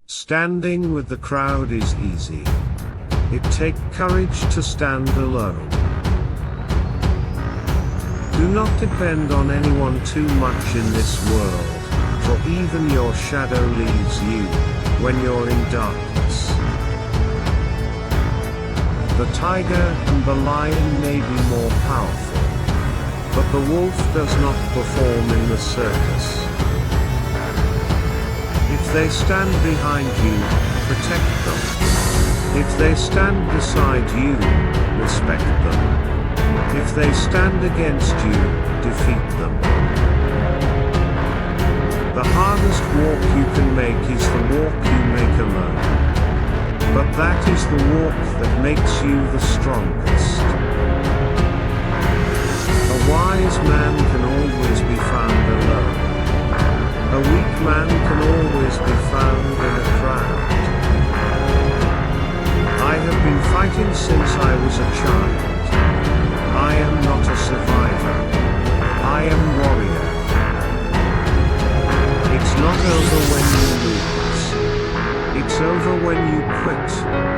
Standing with the crowd is easy. It takes courage to stand alone. Do not depend on anyone too much in this world, for even your shadow leaves you when you're in darkness. The tiger and the lion may be more powerful, but the wolf does not perform in the circus. If they stand behind you, protect them. If they stand beside you, respect them. If they stand against you, defeat them. The hardest walk you can make is the walk you make alone. But that is the walk that makes you the strongest. A wise man can always be found alone. A weak man can always be found in a crowd. I have been fighting since I was a child. I am not a survivor. I am warrior. It's not over when you lose. It's over when you quit.